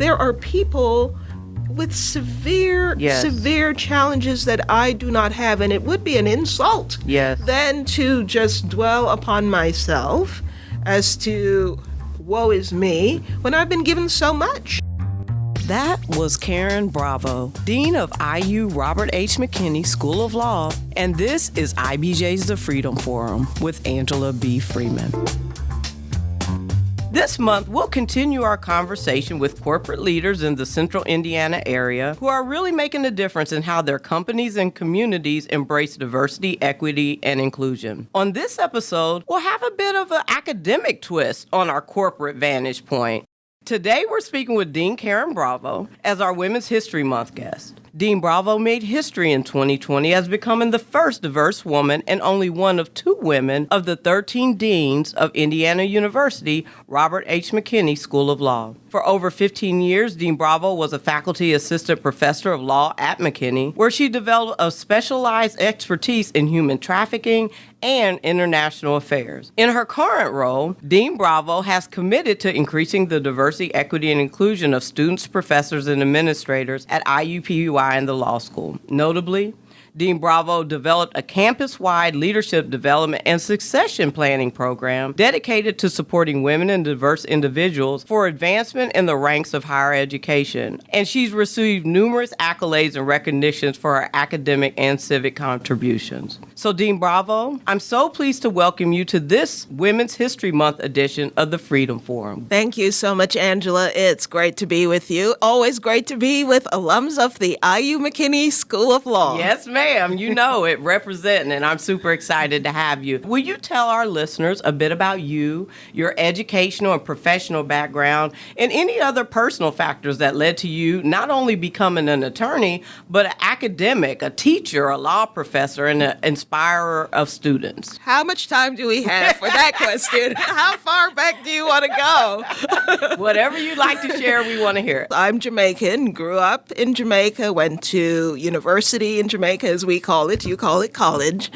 there are people with severe challenges that I do not have, and it would be an insult then to just dwell upon myself as to woe is me when I've been given so much. That was Karen Bravo, Dean of IU Robert H. McKinney School of Law, and this is IBJ's The Freedom Forum with Angela B. Freeman. This month, we'll continue our conversation with corporate leaders in the central Indiana area who are really making a difference in how their companies and communities embrace diversity, equity, and inclusion. On this episode, we'll have a bit of an academic twist on our corporate vantage point. Today, we're speaking with Dean Karen Bravo as our Women's History Month guest. Dean Bravo made history in 2020 as becoming the first diverse woman and only one of 2 women of the 13 deans of Indiana University, Robert H. McKinney School of Law. For over 15 years, Dean Bravo was a faculty assistant professor of law at McKinney, where she developed a specialized expertise in human trafficking and international affairs. In her current role, Dean Bravo has committed to increasing the diversity, equity, and inclusion of students, professors, and administrators at IUPUI and the law school. Notably, Dean Bravo developed a campus-wide leadership development and succession planning program dedicated to supporting women and diverse individuals for advancement in the ranks of higher education. And she's received numerous accolades and recognitions for her academic and civic contributions. So, Dean Bravo, I'm so pleased to welcome you to this Women's History Month edition of the Freedom Forum. Thank you so much, Angela. It's great to be with you. Always great to be with alums of the IU McKinney School of Law. Yes, ma'am. You know it, representing, and I'm super excited to have you. Will you tell our listeners a bit about you, your educational and professional background, and any other personal factors that led to you not only becoming an attorney, but an academic, a teacher, a law professor, and an inspirer of students? How much time do we have for that question? How far back do you want to go? Whatever you'd like to share, we want to hear. I'm Jamaican, grew up in Jamaica, went to university in Jamaica, as we call it. You call it college,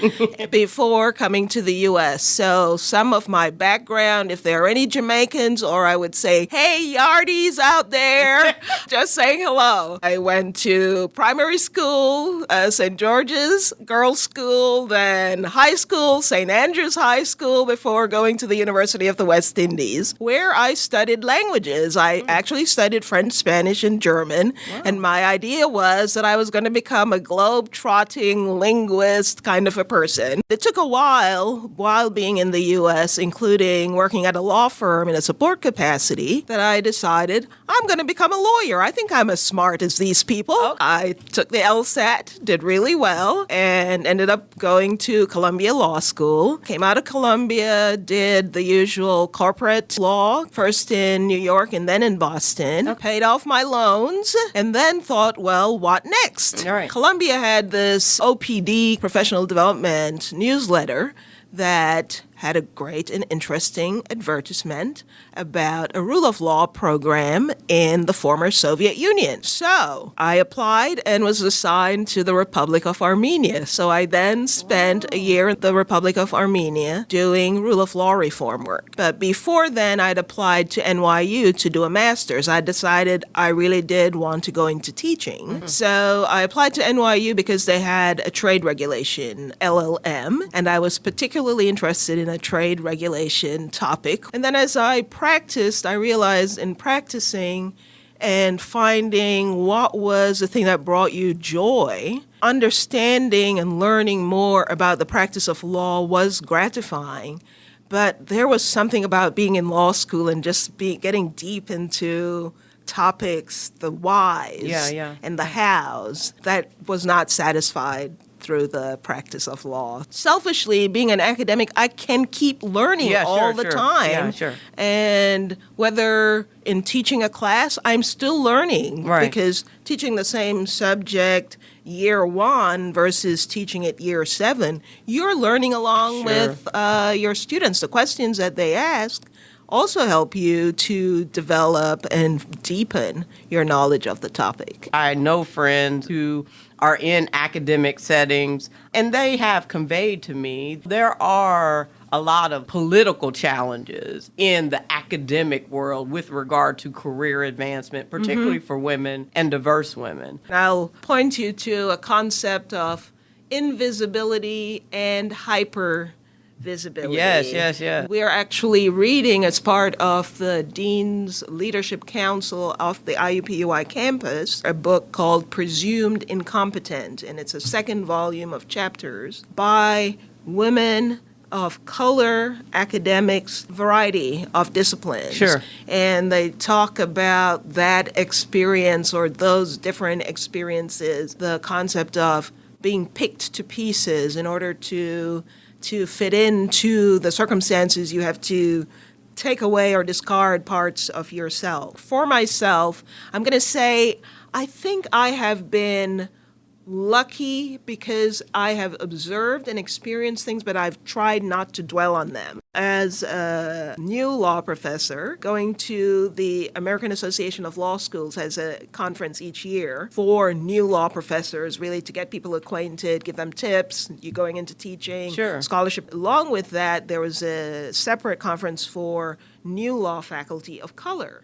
before coming to the U.S. So some of my background, if there are any Jamaicans, or I would say, hey, yardies out there, just saying hello. I went to primary school, St. George's Girls' School, then high school, St. Andrew's High School, before going to the University of the West Indies, where I studied languages. I actually studied French, Spanish, and German, and my idea was that I was going to become a globe-trotting linguist kind of a person. It took a while being in the U.S., including working at a law firm in a support capacity, that I decided I'm going to become a lawyer. I think I'm as smart as these people. Okay. I took the LSAT, did really well, and ended up going to Columbia Law School. Came out of Columbia, did the usual corporate law, first in New York and then in Boston. Okay. Paid off my loans, and then thought, well, what next? All right. Columbia had this OPD, professional development newsletter, that had a great and interesting advertisement about a rule of law program in the former Soviet Union. So I applied and was assigned to the Republic of Armenia. So I then spent a year in the Republic of Armenia doing rule of law reform work. But before then, I'd applied to NYU to do a master's. I decided I really did want to go into teaching. Mm-hmm. So I applied to NYU because they had a trade regulation, LLM, and I was particularly interested in a trade regulation topic. And then as I practiced, I realized in practicing and finding what was the thing that brought you joy, understanding and learning more about the practice of law was gratifying. But there was something about being in law school and just getting deep into topics, the whys and the hows, that was not satisfied through the practice of law. Selfishly, being an academic, I can keep learning all the time. Yeah, sure. And whether in teaching a class, I'm still learning. Right. Because teaching the same subject year 1 versus teaching it year 7, you're learning along with your students. The questions that they ask also help you to develop and deepen your knowledge of the topic. I know friends who are in academic settings, and they have conveyed to me there are a lot of political challenges in the academic world with regard to career advancement, particularly for women and diverse women. I'll point you to a concept of invisibility and hypervisibility. Yes. We're actually reading, as part of the Dean's Leadership Council of the IUPUI campus, a book called Presumed Incompetent, and it's a second volume of chapters by women of color, academics, variety of disciplines. Sure. And they talk about that experience or those different experiences, the concept of being picked to pieces in order to fit into the circumstances. You have to take away or discard parts of yourself. For myself, I'm going to say I think I have been lucky because I have observed and experienced things, but I've tried not to dwell on them. As a new law professor, going to the American Association of Law Schools has a conference each year for new law professors, really to get people acquainted, give them tips, you going into teaching, Sure. scholarship. Along with that, there was a separate conference for new law faculty of color.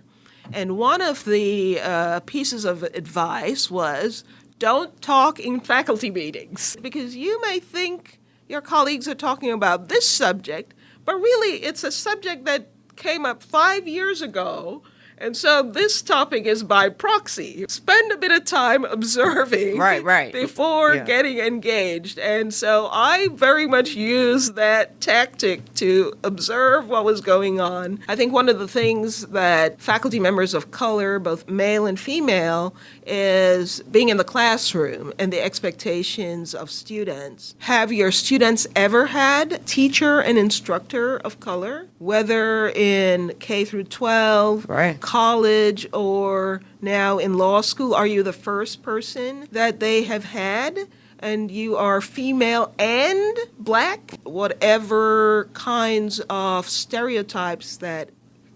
And one of the pieces of advice was, don't talk in faculty meetings, because you may think your colleagues are talking about this subject, but really it's a subject that came up 5 years ago. And so this topic is by proxy. Spend a bit of time observing Right. before Yeah. getting engaged. And so I very much used that tactic to observe what was going on. I think one of the things that faculty members of color, both male and female, is being in the classroom and the expectations of students. Have your students ever had teacher and instructor of color, whether in K through 12, Right. college, or now in law school? Are you the first person that they have had? And you are female and black? Whatever kinds of stereotypes that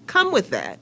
come with that.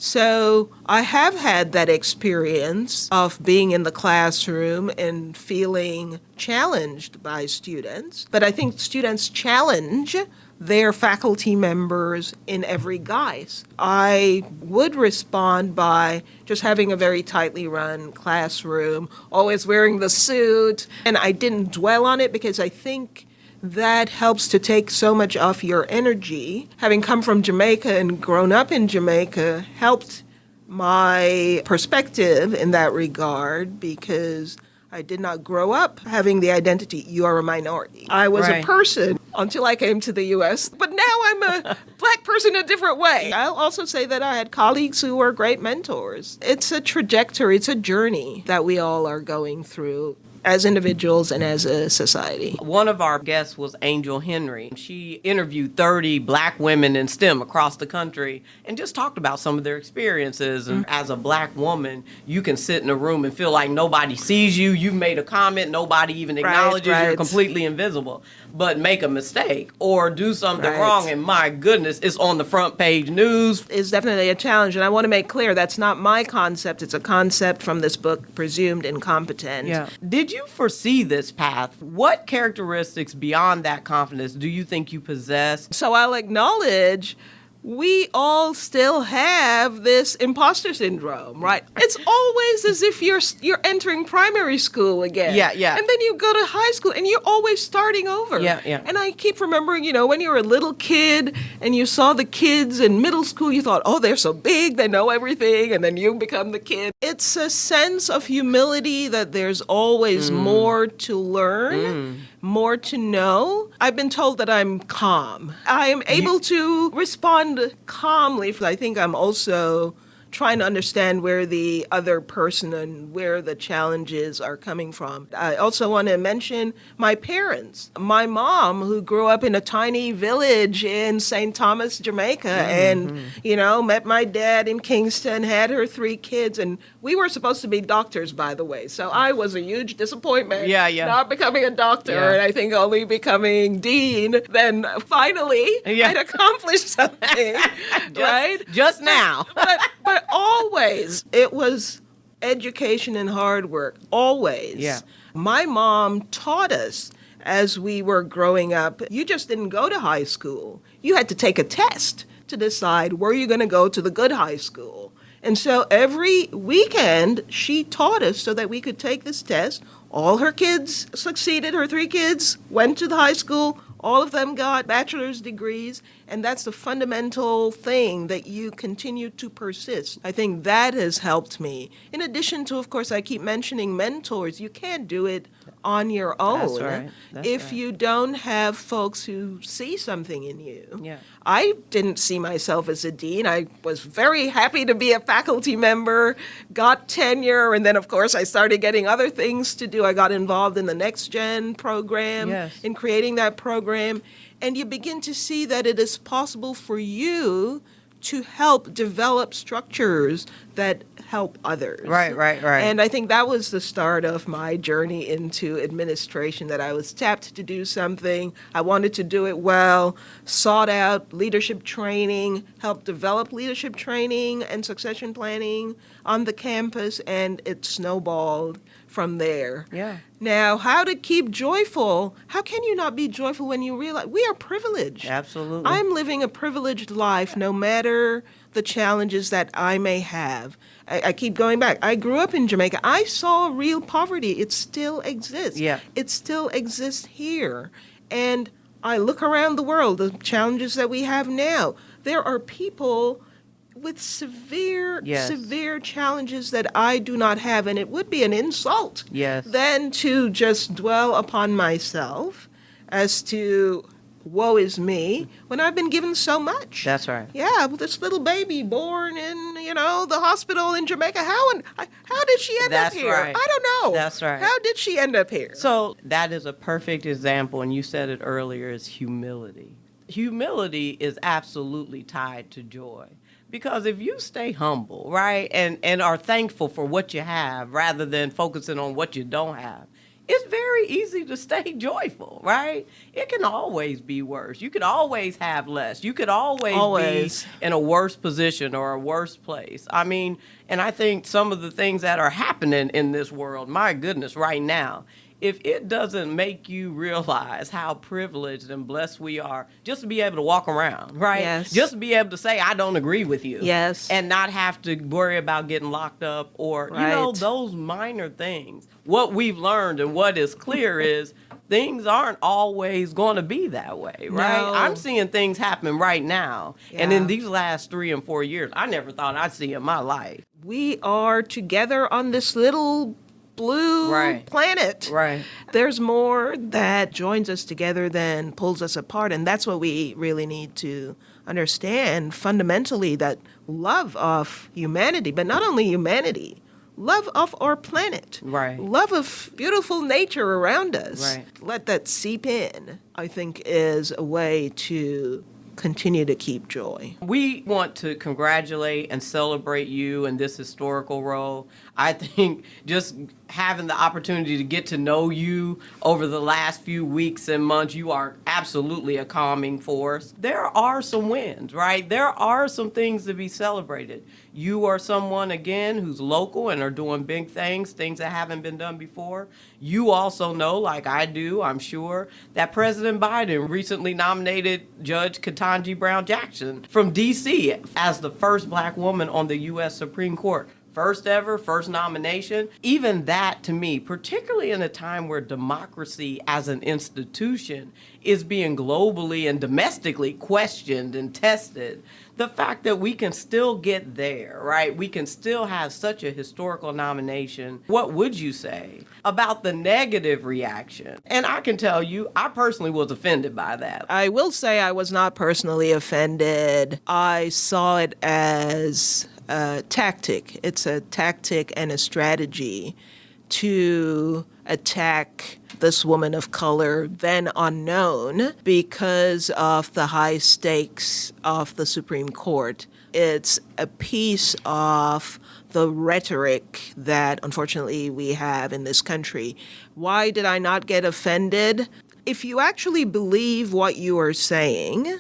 So I have had that experience of being in the classroom and feeling challenged by students. But I think students challenge their faculty members in every guise. I would respond by just having a very tightly run classroom, always wearing the suit, and I didn't dwell on it because I think that helps to take so much off your energy. Having come from Jamaica and grown up in Jamaica helped my perspective in that regard, because I did not grow up having the identity, you are a minority. I was Right. a person until I came to the U.S., but now I'm a black person a different way. I'll also say that I had colleagues who were great mentors. It's a trajectory, it's a journey that we all are going through as individuals and as a society. One of our guests was Angel Henry. She interviewed 30 black women in STEM across the country and just talked about some of their experiences. And as a black woman, you can sit in a room and feel like nobody sees you. You've made a comment, nobody even acknowledges you're completely invisible. But make a mistake or do something wrong, and my goodness, it's on the front page news. It's definitely a challenge, and I want to make clear that's not my concept. It's a concept from this book, Presumed Incompetent. Yeah. Did you foresee this path? What characteristics beyond that confidence do you think you possess? So I'll acknowledge we all still have this imposter syndrome, right? It's always as if you're entering primary school again. Yeah. And then you go to high school and you're always starting over. Yeah. And I keep remembering, when you were a little kid and you saw the kids in middle school, you thought, oh, they're so big, they know everything, and then you become the kid. It's a sense of humility that there's always more to learn. More to know. I've been told that I'm calm. I am able to respond calmly. I think I'm also trying to understand where the other person and where the challenges are coming from. I also want to mention my parents. My mom, who grew up in a tiny village in St. Thomas, Jamaica, and, met my dad in Kingston, had her 3 kids, and we were supposed to be doctors, by the way. So I was a huge disappointment. Yeah. Not becoming a doctor, Yeah. and I think only becoming dean. Then finally, I'd accomplished something, right? Just now. But always, it was education and hard work. Always. Yeah. My mom taught us as we were growing up, you just didn't go to high school. You had to take a test to decide where you're going to go to the good high school. And so every weekend, she taught us so that we could take this test. All her kids succeeded. Her 3 kids went to the high school. All of them got bachelor's degrees. And that's the fundamental thing, that you continue to persist. I think that has helped me. In addition to, of course, I keep mentioning mentors. You can't do it on your own. That's right. If you don't have folks who see something in you. Yeah. I didn't see myself as a dean. I was very happy to be a faculty member, got tenure, and then, of course, I started getting other things to do. I got involved in the Next Gen program, in creating that program, and you begin to see that it is possible for you to help develop structures that help others. Right. And I think that was the start of my journey into administration, that I was tapped to do something. I wanted to do it well, sought out leadership training, helped develop leadership training and succession planning on the campus, and it snowballed from there. Yeah. Now, how to keep joyful? How can you not be joyful when you realize we are privileged? Absolutely. I'm living a privileged life no matter the challenges that I may have. I keep going back. I grew up in Jamaica. I saw real poverty. It still exists. Yeah. It still exists here. And I look around the world, the challenges that we have now. There are people with severe challenges that I do not have, and it would be an insult then to just dwell upon myself as to woe is me when I've been given so much. That's right. Yeah, with this little baby born in, the hospital in Jamaica. How did she end up here? Right. I don't know. That's right. How did she end up here? So that is a perfect example, and you said it earlier, is humility. Humility is absolutely tied to joy. Because if you stay humble, right, and are thankful for what you have rather than focusing on what you don't have, it's very easy to stay joyful, right? It can always be worse. You could always have less. You could always be in a worse position or a worse place. I mean, and I think some of the things that are happening in this world, my goodness, right now, if it doesn't make you realize how privileged and blessed we are just to be able to walk around, right? Yes. Just to be able to say, I don't agree with you. Yes. And not have to worry about getting locked up or, those minor things. What we've learned and what is clear is things aren't always going to be that way, right? No. I'm seeing things happen right now. Yeah. And in these last 3 and 4 years, I never thought I'd see in my life. We are together on this little blue planet. Right. There's more that joins us together than pulls us apart, and that's what we really need to understand fundamentally, that love of humanity, but not only humanity, love of our planet, love of beautiful nature around us. Let that seep in, I think, is a way to continue to keep joy. We want to congratulate and celebrate you in this historical role. I think just having the opportunity to get to know you over the last few weeks and months, you are absolutely a calming force. There are some wins, right? There are some things to be celebrated. You are someone, again, who's local and are doing big things that haven't been done before. You also know, like I do, I'm sure, that President Biden recently nominated Judge Ketanji Brown Jackson from D.C. as the first Black woman on the U.S. Supreme Court. First ever, first nomination. Even that, to me, particularly in a time where democracy as an institution is being globally and domestically questioned and tested, the fact that we can still get there, right? We can still have such a historical nomination. What would you say about the negative reaction? And I can tell you, I personally was offended by that. I will say I was not personally offended. I saw it as a tactic. It's a tactic and a strategy to attack this woman of color, then unknown, because of the high stakes of the Supreme Court. It's a piece of the rhetoric that, unfortunately, we have in this country. Why did I not get offended? If you actually believe what you are saying,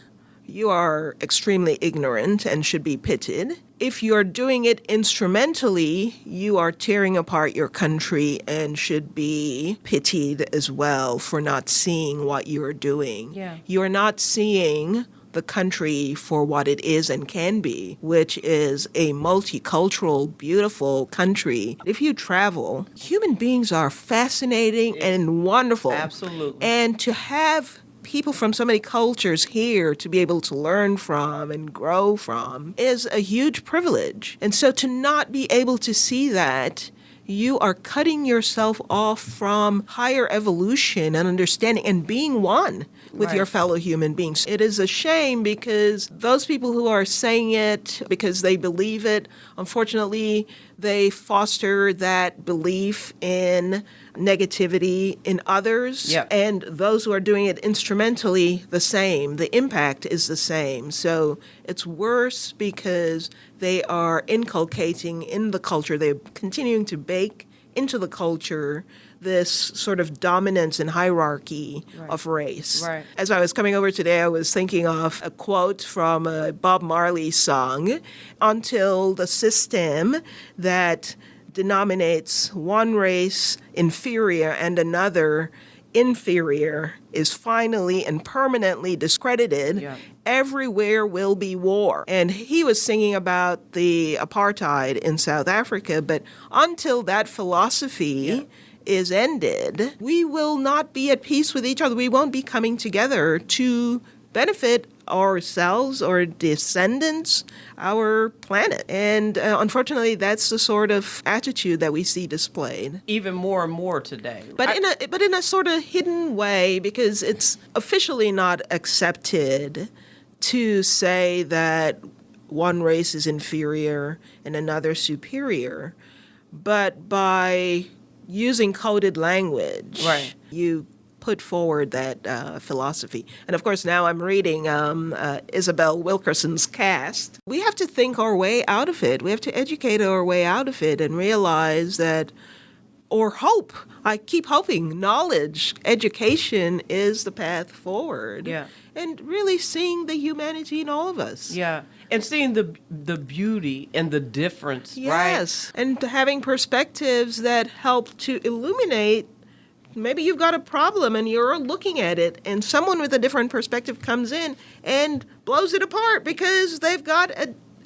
you are extremely ignorant and should be pitied. If you're doing it instrumentally, you are tearing apart your country and should be pitied as well for not seeing what you're doing. Yeah. You're not seeing the country for what it is and can be, which is a multicultural, beautiful country. If you travel, human beings are fascinating and wonderful. Absolutely. And to have people from so many cultures here to be able to learn from and grow from is a huge privilege. And so to not be able to see that, you are cutting yourself off from higher evolution and understanding and being one with your fellow human beings. It is a shame because those people who are saying it because they believe it, unfortunately, they foster that belief in negativity in others. Yep. And those who are doing it instrumentally, the same. The impact is the same. So it's worse because they are inculcating in the culture, they're continuing to bake into the culture this sort of dominance and hierarchy of race. Right. As I was coming over today, I was thinking of a quote from a Bob Marley song, "Until the system that denominates one race inferior and another inferior is finally and permanently discredited, everywhere will be war." And he was singing about the apartheid in South Africa, but until that philosophy is ended, we will not be at peace with each other. We won't be coming together to benefit ourselves or descendants, our planet. And unfortunately, that's the sort of attitude that we see displayed. Even more and more today. But in a sort of hidden way, because it's officially not accepted to say that one race is inferior and another superior. But by using coded language, you put forward that philosophy. And of course, now I'm reading Isabel Wilkerson's Cast. We have to think our way out of it. We have to educate our way out of it and realize that, or hope, I keep hoping, knowledge, education is the path forward. Yeah. And really seeing the humanity in all of us. Yeah. And seeing the beauty and the difference, Yes. And having perspectives that help to illuminate. Maybe you've got a problem and you're looking at it, and someone with a different perspective comes in and blows it apart because they've got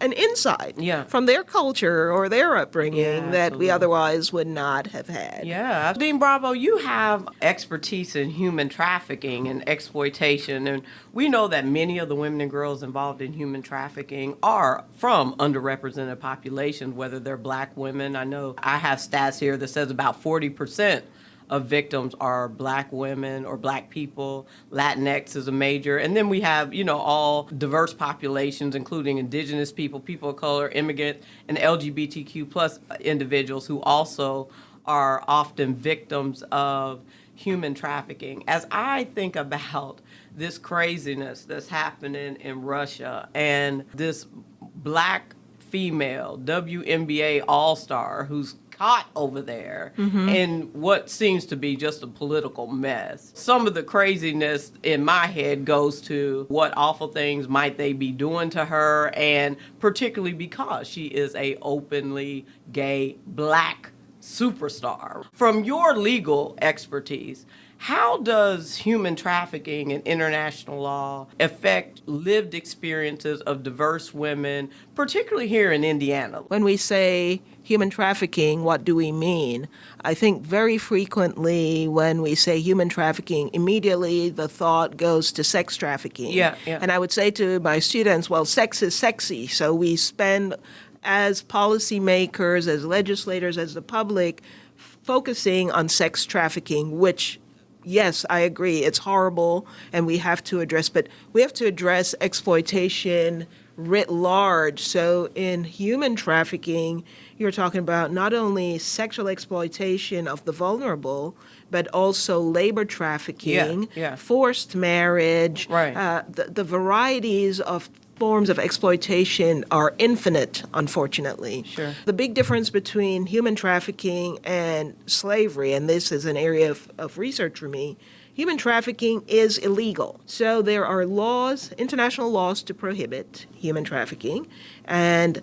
an insight from their culture or their upbringing that we otherwise would not have had. Yeah. Dean Bravo, you have expertise in human trafficking and exploitation, and we know that many of the women and girls involved in human trafficking are from underrepresented populations, whether they're Black women. I know I have stats here that says about 40% of victims are Black women or Black people. Latinx is a major. And then we have, all diverse populations, including indigenous people, people of color, immigrant, and LGBTQ plus individuals who also are often victims of human trafficking. As I think about this craziness that's happening in Russia and this Black female WNBA all-star who's caught over there in what seems to be just a political mess. Some of the craziness in my head goes to what awful things might they be doing to her, and particularly because she is a openly gay Black superstar. From your legal expertise, how does human trafficking and international law affect lived experiences of diverse women, particularly here in Indiana? When we say human trafficking, what do we mean? I think very frequently when we say human trafficking, immediately the thought goes to sex trafficking. Yeah. And I would say to my students, well, sex is sexy. So we spend, as policymakers, as legislators, as the public, focusing on sex trafficking, which, yes, I agree, it's horrible and we have to address, but we have to address exploitation writ large. So in human trafficking, you're talking about not only sexual exploitation of the vulnerable, but also labor trafficking, forced marriage. The varieties of forms of exploitation are infinite, unfortunately. Sure. The big difference between human trafficking and slavery, and this is an area of research for me, human trafficking is illegal. So there are laws, international laws to prohibit human trafficking, and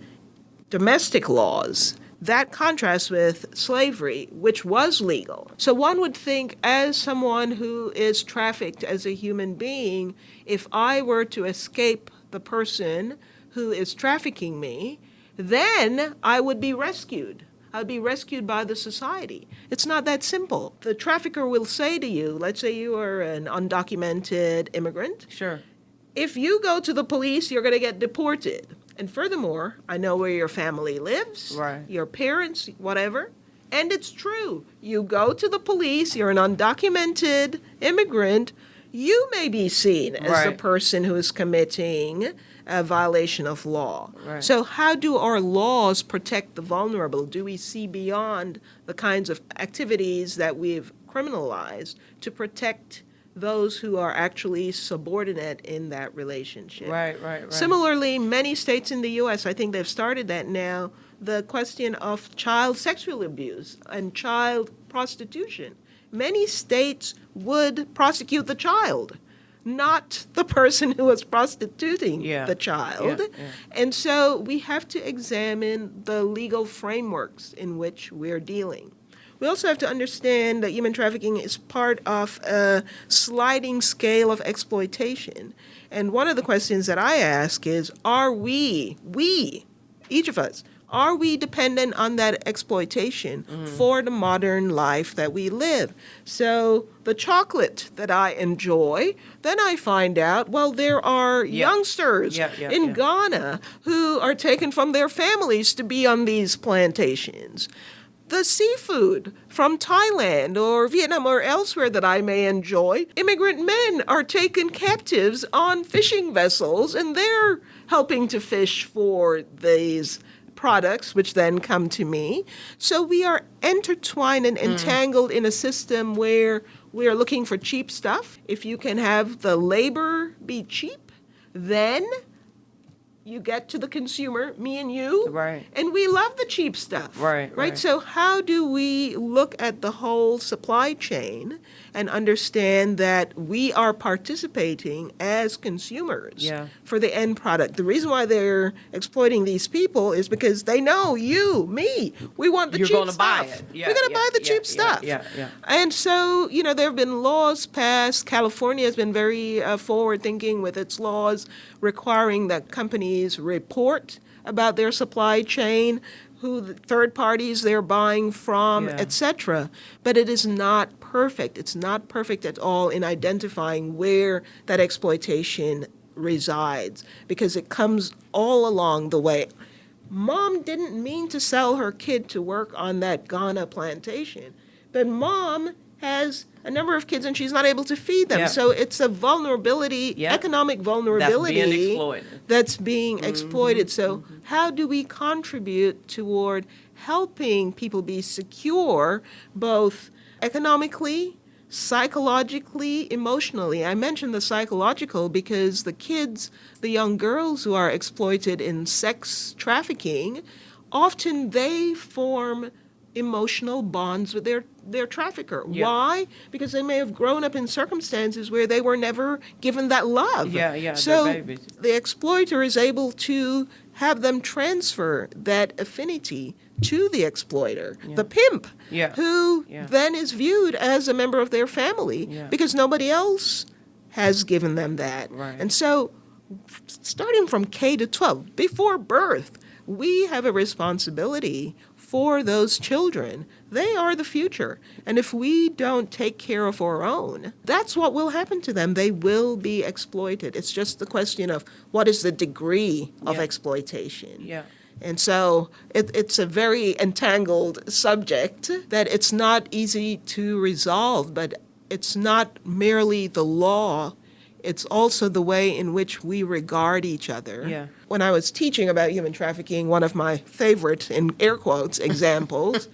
domestic laws. That contrasts with slavery, which was legal. So one would think, as someone who is trafficked as a human being, if I were to escape the person who is trafficking me, then I would be rescued. I'd be rescued by the society. It's not that simple. The trafficker will say to you, let's say you are an undocumented immigrant. Sure. If you go to the police, you're going to get deported. And furthermore, I know where your family lives, right, your parents, whatever. And it's true. You go to the police, you're an undocumented immigrant, you may be seen as the person who is committing a violation of law. Right. So how do our laws protect the vulnerable? Do we see beyond the kinds of activities that we've criminalized to protect those who are actually subordinate in that relationship? Right. Similarly, many states in the U.S., I think they've started that now, the question of child sexual abuse and child prostitution. Many states would prosecute the child, not the person who was prostituting the child. And so we have to examine the legal frameworks in which we're dealing. We also have to understand that human trafficking is part of a sliding scale of exploitation. And one of the questions that I ask is, are we, each of us, are we dependent on that exploitation for the modern life that we live? So the chocolate that I enjoy, then I find out, well, there are youngsters in Ghana who are taken from their families to be on these plantations. The seafood from Thailand or Vietnam or elsewhere that I may enjoy, immigrant men are taken captives on fishing vessels, and they're helping to fish for these products, which then come to me. So we are intertwined and entangled in a system where we are looking for cheap stuff. If you can have the labor be cheap, then you get to the consumer, me and you, and we love the cheap stuff. Right. So how do we look at the whole supply chain and understand that we are participating as consumers for the end product? The reason why they're exploiting these people is because they know you, me, we want the cheap stuff. You're going to buy it. We're going to buy the cheap stuff. And so, there have been laws passed. California has been very forward-thinking with its laws requiring that companies report about their supply chain, who the third parties they're buying from, etc. But it is not perfect. It's not perfect at all in identifying where that exploitation resides, because it comes all along the way. Mom didn't mean to sell her kid to work on that Ghana plantation, but mom has a number of kids and she's not able to feed them. So it's a vulnerability, economic vulnerability that's being exploited. So how do we contribute toward helping people be secure, both economically, psychologically, emotionally? I mentioned the psychological because the kids, the young girls who are exploited in sex trafficking, often they form emotional bonds with their trafficker. Why? Because they may have grown up in circumstances where they were never given that love. So the exploiter is able to have them transfer that affinity to the exploiter, the pimp, who then is viewed as a member of their family because nobody else has given them that. And so starting from K to 12, before birth, we have a responsibility for those children. They are the future. And if we don't take care of our own, that's what will happen to them. They will be exploited. It's just the question of what is the degree of exploitation. And so it's a very entangled subject that it's not easy to resolve, but it's not merely the law. It's also the way in which we regard each other. When I was teaching about human trafficking, one of my favorite, in air quotes, examples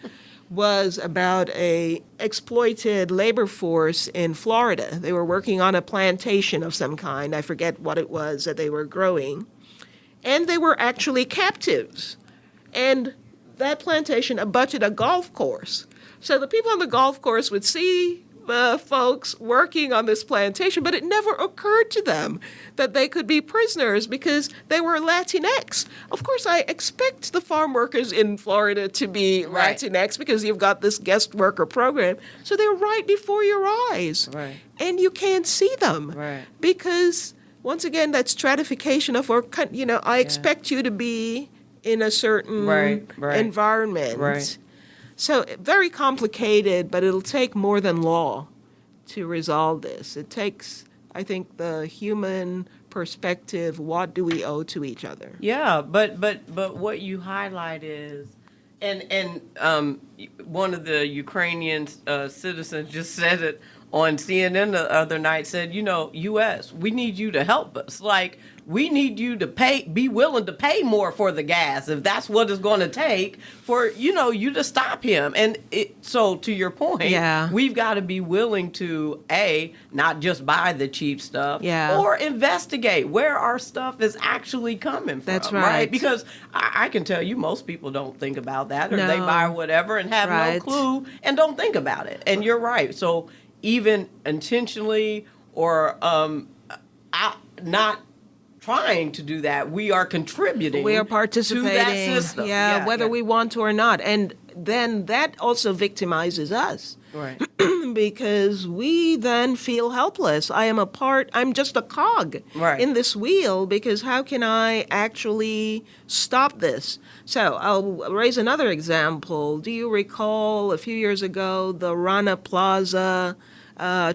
was about a exploited labor force in Florida. They were working on a plantation of some kind. I forget what it was that they were growing. And they were actually captives. And that plantation abutted a golf course. So the people on the golf course would see folks working on this plantation, but it never occurred to them that they could be prisoners because they were Latinx. Of course, I expect the farm workers in Florida to be Right. Latinx because you've got this guest worker program. So they're right before your eyes. Right. And you can't see them. Right. Because, once again, that stratification of, I expect you to be in a certain Right. environment. Right. So very complicated, but it'll take more than law to resolve this. It takes, I think, the human perspective. What do we owe to each other? Yeah, but what you highlight is, and one of the Ukrainian citizens just said it on CNN the other night. Said, U.S., we need you to help us. Like, we need you to be willing to pay more for the gas if that's what it's going to take for, you to stop him. And so to your point, we've got to be willing to, not just buy the cheap stuff, or investigate where our stuff is actually coming from. That's right. Because I can tell you most people don't think about that, or they buy whatever and have no clue and don't think about it. And you're right. So even intentionally or not trying to do that, we are contributing. We are participating. To that system. Whether we want to or not. And then that also victimizes us. Right. Because we then feel helpless. I'm just a cog in this wheel, because how can I actually stop this? So I'll raise another example. Do you recall a few years ago the Rana Plaza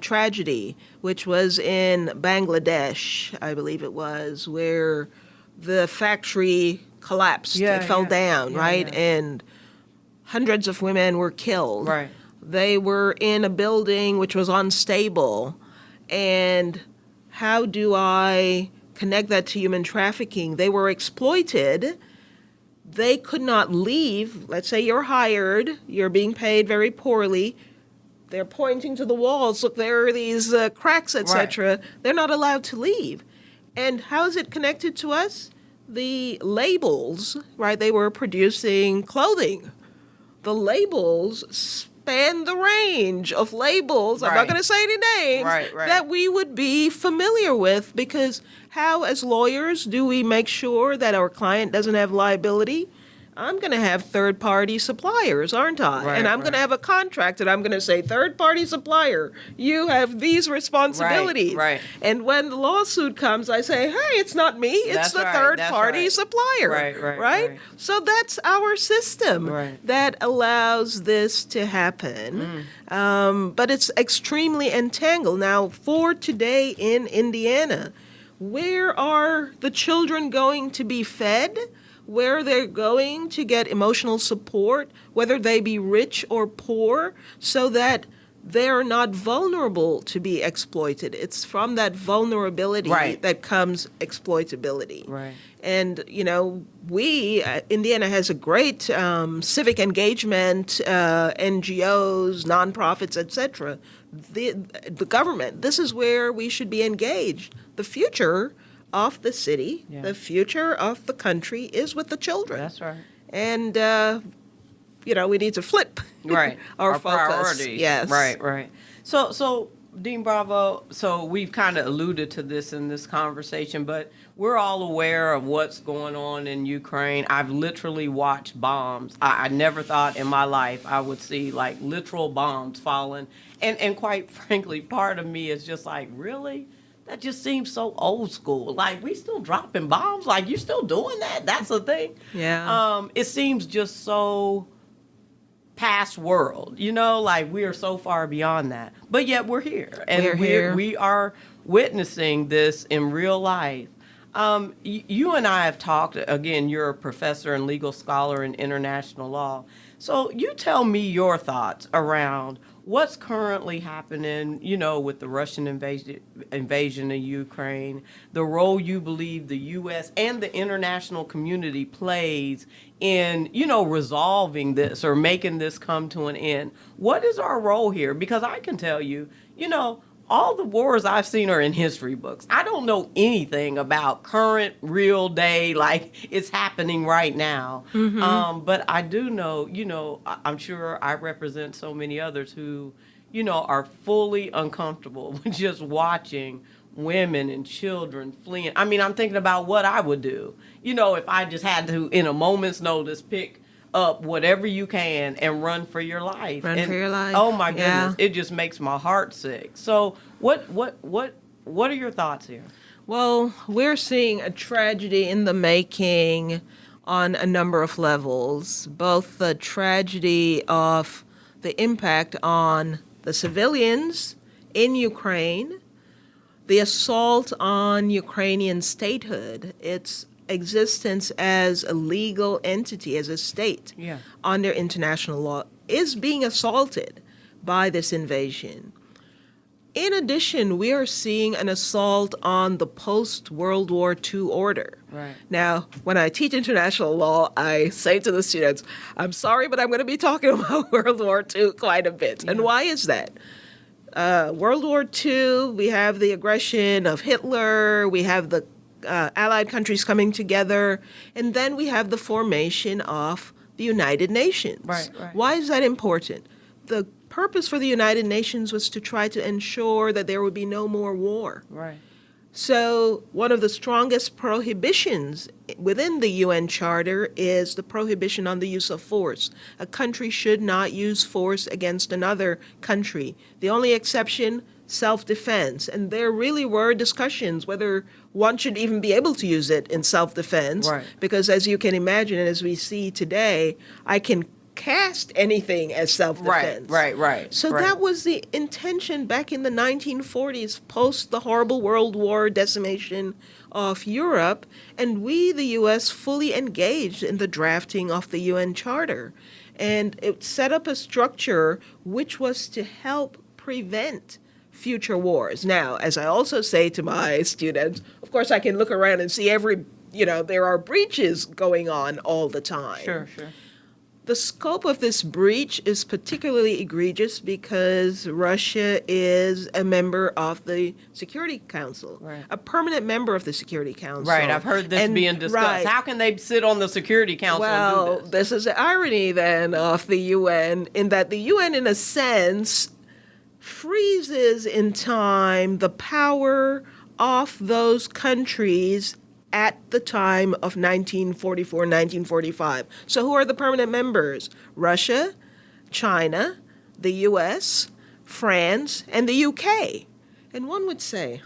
tragedy, which was in Bangladesh, I believe it was, where the factory collapsed. It fell down, right? Yeah. And hundreds of women were killed. Right. They were in a building which was unstable. And how do I connect that to human trafficking? They were exploited. They could not leave. Let's say you're hired. You're being paid very poorly. They're pointing to the walls. Look, there are these cracks, etc. Right. They're not allowed to leave. And how is it connected to us? The labels, right? They were producing clothing. The labels span the range of labels, I'm not going to say any names, that we would be familiar with, because how, as lawyers, do we make sure that our client doesn't have liability? I'm going to have third-party suppliers, aren't I? And I'm going to have a contract, and I'm going to say, third-party supplier, you have these responsibilities. Right. And when the lawsuit comes, I say, hey, it's not me, it's the third-party supplier. Right? So that's our system that allows this to happen. But it's extremely entangled. Now, for today in Indiana, where are the children going to be fed? Where they're going to get emotional support, whether they be rich or poor, so that they're not vulnerable to be exploited. It's from that vulnerability that comes exploitability. Right. And, Indiana has a great civic engagement, NGOs, nonprofits, etc. The government, this is where we should be engaged. The future of the city, the future of the country is with the children. That's right. And, we need to flip our focus. Priorities. Yes. Right. So Dean Bravo, so we've kind of alluded to this in this conversation, but we're all aware of what's going on in Ukraine. I've literally watched bombs. I never thought in my life I would see, like, literal bombs falling. And quite frankly, part of me is just like, really? That just seems so old school. Like, we still dropping bombs? Like, you're still doing that? That's a thing? Yeah. It seems just so past world, like we are so far beyond that. But yet we're here. And we are witnessing this in real life. You and I have talked, again, you're a professor and legal scholar in international law. So you tell me your thoughts around what's currently happening, with the Russian invasion of Ukraine, the role you believe the U.S. and the international community plays in, resolving this or making this come to an end. What is our role here? Because I can tell you, all the wars I've seen are in history books. I don't know anything about current, real day, like it's happening right now. Mm-hmm. But I do know, I'm sure I represent so many others who, are fully uncomfortable with just watching women and children fleeing. I mean, I'm thinking about what I would do, if I just had to, in a moment's notice, pick up whatever you can and run for your life. Run for your life. Oh my goodness, Yeah. it just makes my heart sick. So, what are your thoughts here? Well, we're seeing a tragedy in the making on a number of levels, both the tragedy of the impact on the civilians in Ukraine, the assault on Ukrainian statehood, its existence as a legal entity, as a state under international law, is being assaulted by this invasion. In addition, we are seeing an assault on the post-World War II order. Right. Now, when I teach international law, I say to the students, I'm sorry, but I'm going to be talking about World War II quite a bit. And why is that? World War II, we have the aggression of Hitler, we have the Allied countries coming together, and then we have the formation of the United Nations. Right. Why is that important? The purpose for the United Nations was to try to ensure that there would be no more war. Right. So one of the strongest prohibitions within the UN Charter is the prohibition on the use of force. A country should not use force against another country. The only exception, self-defense. And there really were discussions whether one should even be able to use it in self-defense. Right. Because as you can imagine, and as we see today, I can cast anything as self-defense. Right. So that was the intention back in the 1940s, post the horrible World War decimation of Europe, and we, the U.S., fully engaged in the drafting of the UN Charter. And it set up a structure which was to help prevent future wars. Now, as I also say to my students, of course I can look around and see there are breaches going on all the time. Sure. The scope of this breach is particularly egregious because Russia is a member of the Security Council, Right. a permanent member of the Security Council. Right, I've heard this being discussed. Right. How can they sit on the Security Council and do this? This is the irony then of the UN, in that the UN, in a sense, freezes in time the power of those countries at the time of 1944, 1945. So who are the permanent members? Russia, China, the U.S., France, and the U.K. And one would say,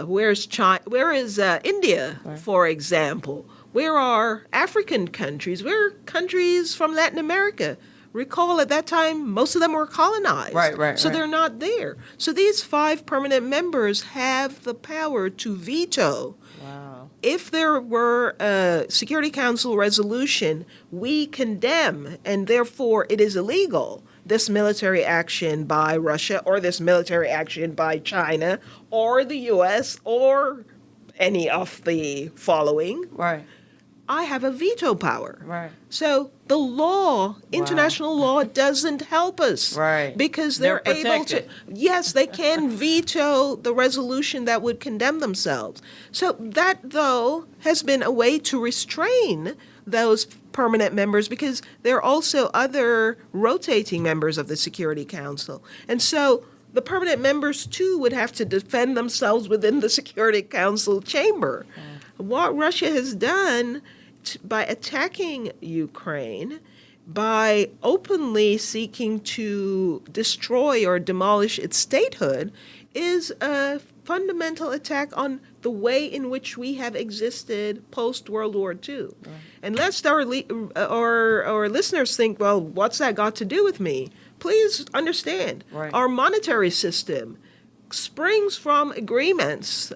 where is India, for example? Where are African countries? Where are countries from Latin America? Recall at that time, most of them were colonized. Right. So they're not there. So these 5 permanent members have the power to veto. Wow. If there were a Security Council resolution, we condemn, and therefore it is illegal, this military action by Russia or this military action by China or the U.S. or any of the following. Right. I have a veto power. Right. So the law, international law, doesn't help us. Right. Because they're able to, protected. yes, they can veto the resolution that would condemn themselves. So that, though, has been a way to restrain those permanent members because there are also other rotating members of the Security Council. And so the permanent members, too, would have to defend themselves within the Security Council chamber. What Russia has done by attacking Ukraine, by openly seeking to destroy or demolish its statehood, is a fundamental attack on the way in which we have existed post-World War II. Right. And lest our listeners think, well, what's that got to do with me? Please understand, our monetary system springs from agreements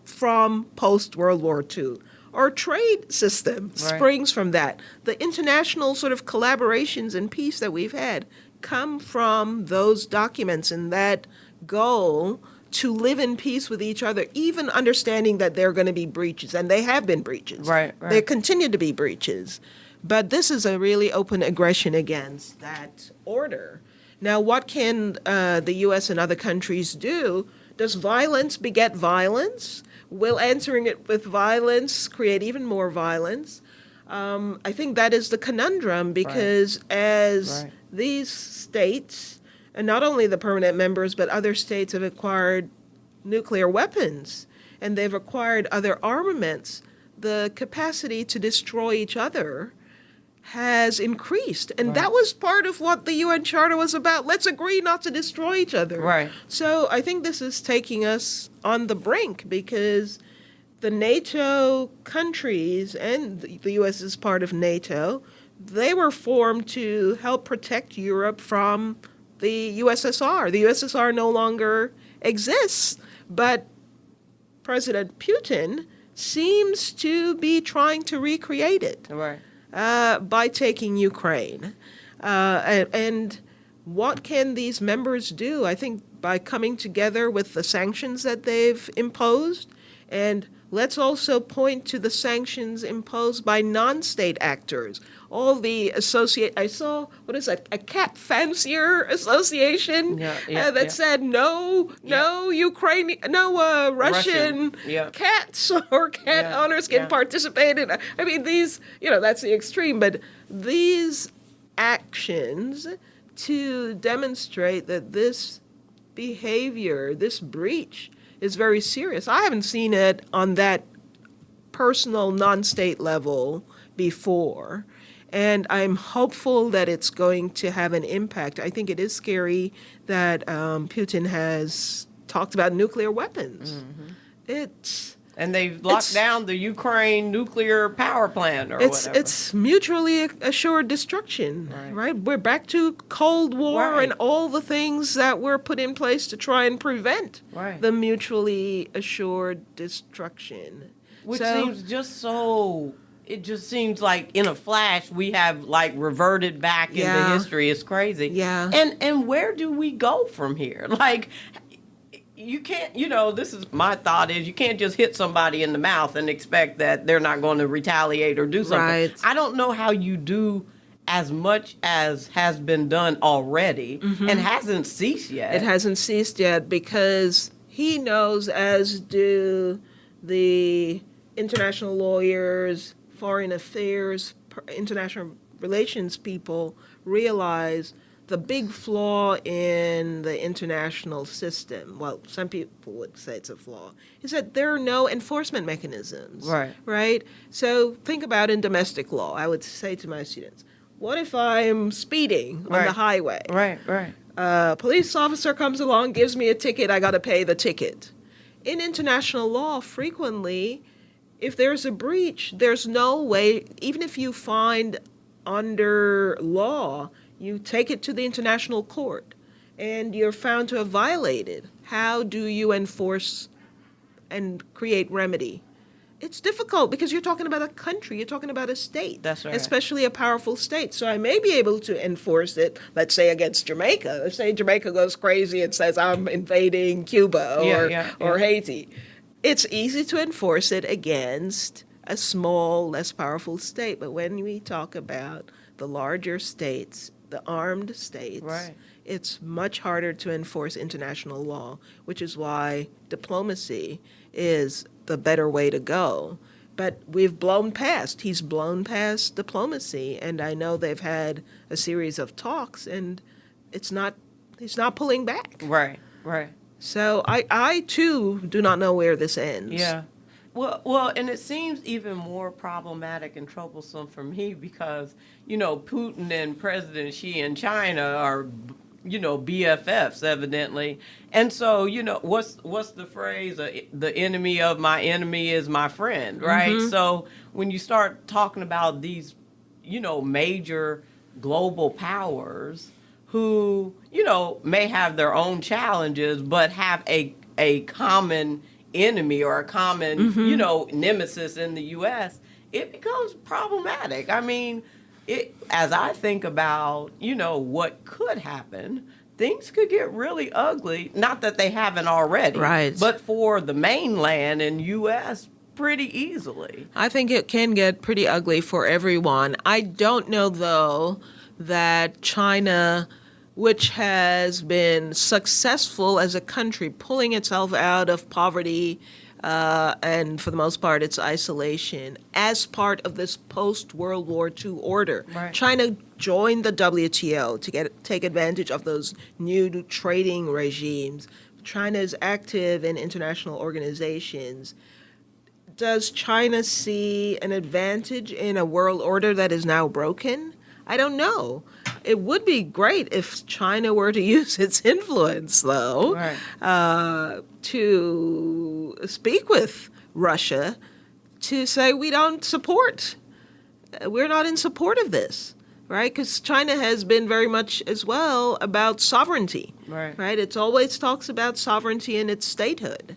from post-World War II. Our trade system springs from that. The international sort of collaborations and peace that we've had come from those documents and that goal to live in peace with each other, even understanding that there are going to be breaches, and they have been breaches. Right. There continue to be breaches. But this is a really open aggression against that order. Now, what can the U.S. and other countries do? Does violence beget violence? Will answering it with violence create even more violence? I think that is the conundrum because as these states And not only the permanent members, but other states have acquired nuclear weapons, and they've acquired other armaments. The capacity to destroy each other has increased. And that was part of what the UN Charter was about. Let's agree not to destroy each other. Right. So I think this is taking us on the brink, because the NATO countries, and the U.S. is part of NATO, they were formed to help protect Europe from the USSR. The USSR no longer exists, but President Putin seems to be trying to recreate it. Right. By taking Ukraine. And what can these members do? I think by coming together with the sanctions that they've imposed, and let's also point to the sanctions imposed by non-state actors. All the I saw, a cat fancier association that said no Russian cats or cat owners can participate in. I mean, these, that's the extreme, but these actions to demonstrate that this behavior, this breach, is very serious. I haven't seen it on that personal non-state level before. And I'm hopeful that it's going to have an impact. I think it is scary that Putin has talked about nuclear weapons. Mm-hmm. And they've locked down the Ukraine nuclear power plant or whatever. It's mutually assured destruction, right? We're back to Cold War and all the things that were put in place to try and prevent the mutually assured destruction. Which seems just so... It just seems like in a flash we have reverted back into history. It's crazy. Yeah. And where do we go from here? You can't, this is my thought is you can't just hit somebody in the mouth and expect that they're not going to retaliate or do something. Right. I don't know how you do as much as has been done already and hasn't ceased yet. It hasn't ceased yet because he knows, as do the international lawyers, foreign affairs, international relations people, realize the big flaw in the international system, well, some people would say it's a flaw, is that there are no enforcement mechanisms. Right? So think about in domestic law. I would say to my students, what if I'm speeding on the highway? A police officer comes along, gives me a ticket, I got to pay the ticket. In international law, frequently, if there's a breach, there's no way, even if you find under law, you take it to the international court and you're found to have violated. How do you enforce and create remedy? It's difficult because you're talking about a country, you're talking about a state. That's right. Especially a powerful state. So I may be able to enforce it, let's say against Jamaica. Let's say Jamaica goes crazy and says, I'm invading Cuba or Haiti. It's easy to enforce it against a small, less powerful state. But when we talk about the larger states, the armed states, it's much harder to enforce international law, which is why diplomacy is the better way to go. But he's blown past diplomacy, and I know they've had a series of talks, and he's not pulling back. Right. So I too do not know where this ends. Yeah. Well, and it seems even more problematic and troublesome for me because, Putin and President Xi in China are, BFFs evidently. And so, what's the phrase? The enemy of my enemy is my friend, right? Mm-hmm. So when you start talking about these, major global powers who, may have their own challenges, but have a common enemy or a common, nemesis in the U.S., it becomes problematic. I mean, as I think about, what could happen, things could get really ugly. Not that they haven't already, but for the mainland and U.S., pretty easily. I think it can get pretty ugly for everyone. I don't know, though, that China, which has been successful as a country pulling itself out of poverty, and for the most part, its isolation as part of this post-World War II order. Right. China joined the WTO to take advantage of those new trading regimes. China is active in international organizations. Does China see an advantage in a world order that is now broken? I don't know. It would be great if China were to use its influence, though, Right. to speak with Russia to say we're not in support of this, right? Because China has been very much as well about sovereignty, Right. It always talks about sovereignty and its statehood.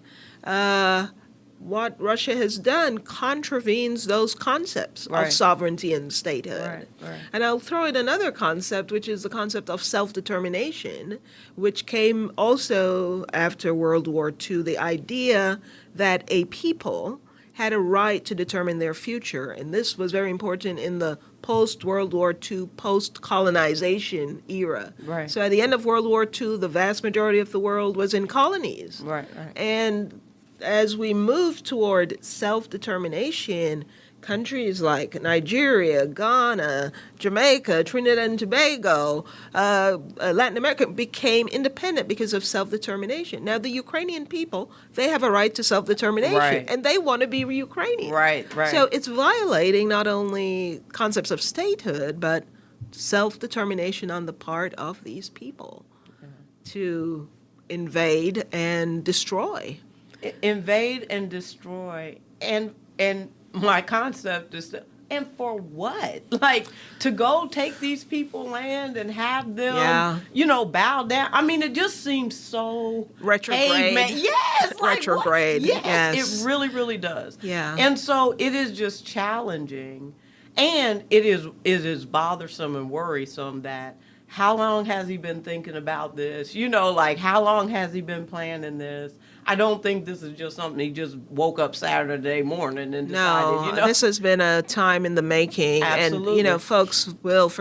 What Russia has done contravenes those concepts of Right. sovereignty and statehood. Right. And I'll throw in another concept, which is the concept of self-determination, which came also after World War II, the idea that a people had a right to determine their future. And this was very important in the post-World War II, post-colonization era. Right. So at the end of World War II, the vast majority of the world was in colonies. Right. And as we move toward self-determination, countries like Nigeria, Ghana, Jamaica, Trinidad and Tobago, Latin America became independent because of self-determination. Now, the Ukrainian people, they have a right to self-determination, Right. and they want to be Ukrainian. Right. So it's violating not only concepts of statehood, but self-determination on the part of these people to invade and destroy. Invade and destroy, and my concept is and for what? Like, to go take these people land and have them, bow down. I mean, it just seems so retrograde. Caveman. Yes, like retrograde. What? Yes, Yes, it really, really does. Yeah. And so it is just challenging, and it is bothersome and worrisome that. How long has he been thinking about this? How long has he been planning this? I don't think this is just something he just woke up Saturday morning and decided, No, this has been a time in the making. Absolutely. And, folks will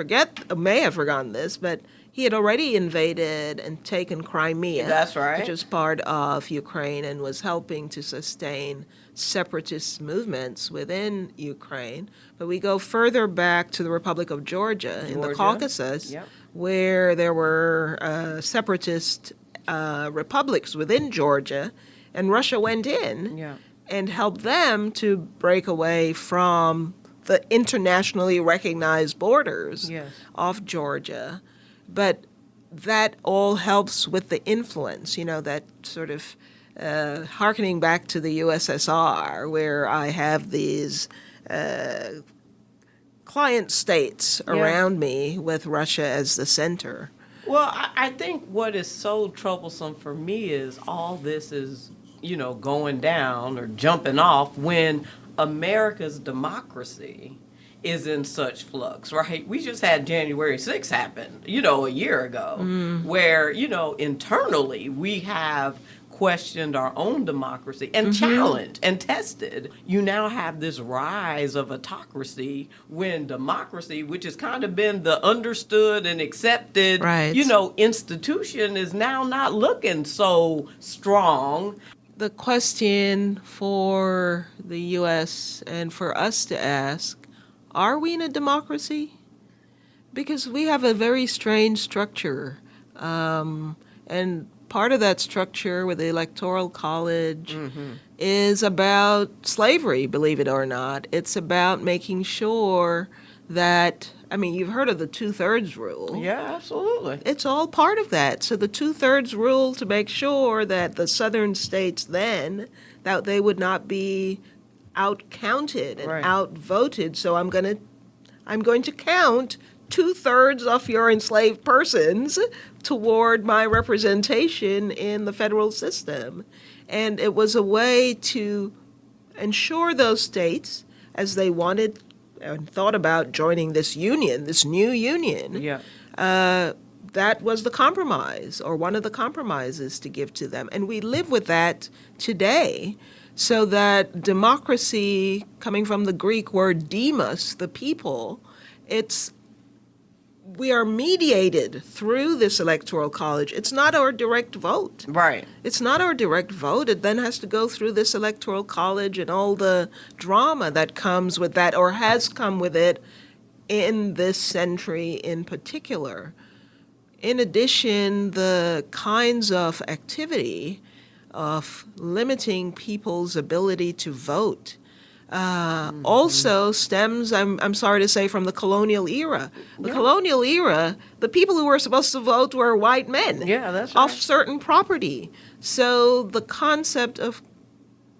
may have forgotten this, but he had already invaded and taken Crimea. That's right. Which is part of Ukraine and was helping to sustain separatist movements within Ukraine. But we go further back to the Republic of Georgia. In the Caucasus, Yep. where there were separatist republics within Georgia, and Russia went in and helped them to break away from the internationally recognized borders of Georgia. But that all helps with the influence, that sort of hearkening back to the USSR, where I have these client states around me with Russia as the center. Well, I think what is so troublesome for me is all this is, going down or jumping off when America's democracy is in such flux, right? We just had January 6th happen, a year ago, where, internally we have questioned our own democracy and challenged and tested. You now have this rise of autocracy when democracy, which has kind of been the understood and accepted, institution, is now not looking so strong. The question for the U.S. and for us to ask, are we in a democracy? Because we have a very strange structure. And part of that structure with the Electoral College is about slavery, believe it or not. It's about making sure that, you've heard of the 2/3 rule. Yeah, absolutely. It's all part of that. So the 2/3 rule to make sure that the southern states then, that they would not be out-counted and out-voted. So I'm going to count 2/3 of your enslaved persons toward my representation in the federal system. And it was a way to ensure those states, as they wanted and thought about joining this union, this new union, that was the compromise, or one of the compromises to give to them. And we live with that today, so that democracy, coming from the Greek word demos, the people, it's we are mediated through this electoral college. It's not our direct vote. Right. It's not our direct vote. It then has to go through this electoral college and all the drama that comes with that, or has come with it in this century in particular. In addition, the kinds of activity of limiting people's ability to vote also stems, I'm sorry to say, from the colonial era. The colonial era, the people who were supposed to vote were white men. Yeah, that's right. Off certain property. So the concept of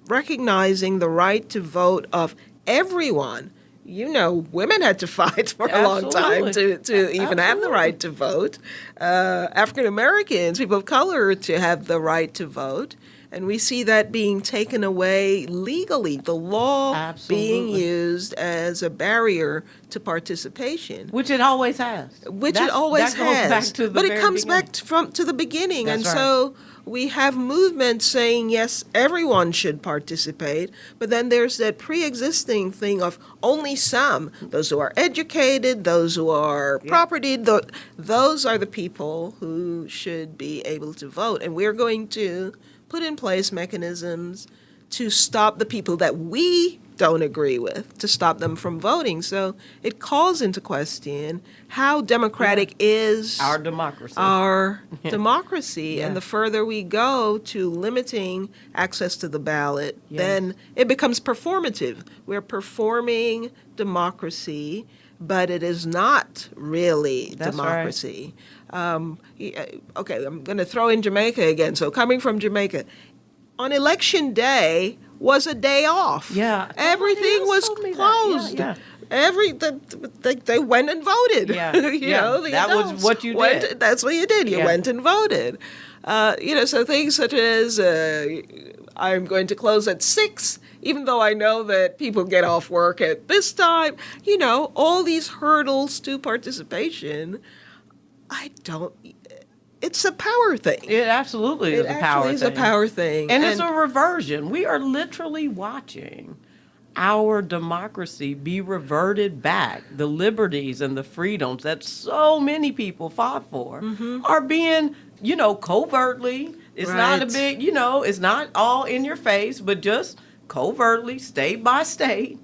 recognizing the right to vote of everyone, women had to fight for a long time to even have the right to vote. African Americans, people of color, to have the right to vote. And we see that being taken away legally, the law being used as a barrier to participation. Which it always has. But it comes back to the beginning. That's right. So we have movements saying, yes, everyone should participate, but then there's that pre-existing thing of only some, those who are educated, those who are propertied, those are the people who should be able to vote. And we're going to put in place mechanisms to stop the people that we don't agree with, to stop them from voting. So it calls into question how democratic is our democracy. And the further we go to limiting access to the ballot, then it becomes performative. We're performing democracy, but it is not really democracy. Okay, I'm going to throw in Jamaica again. So coming from Jamaica, on election day was a day off. Yeah. Everything was closed. They went and voted. Yeah. The that adults was what you did. That's what you did. You went and voted. So things such as I'm going to close at 6, even though I know that people get off work at this time. All these hurdles to participation. It's a power thing. It absolutely is a power thing. It is a power thing. And it's a reversion. We are literally watching our democracy be reverted back. The liberties and the freedoms that so many people fought for are being, covertly. It's not a big, it's not all in your face, but just covertly, state by state,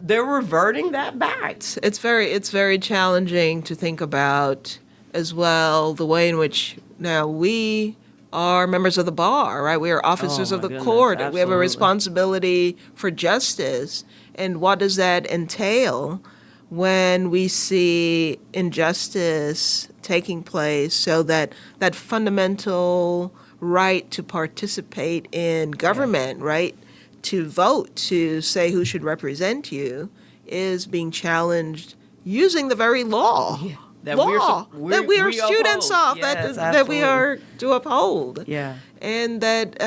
they're reverting that back. It's very challenging to think about as well the way in which now we are members of the bar, right? We are officers of the court. Absolutely. We have a responsibility for justice. And what does that entail when we see injustice taking place, so that fundamental right to participate in government, right, to vote, to say who should represent you, is being challenged using the very law. Yeah. That we are students of, that we are to uphold. Yeah. And that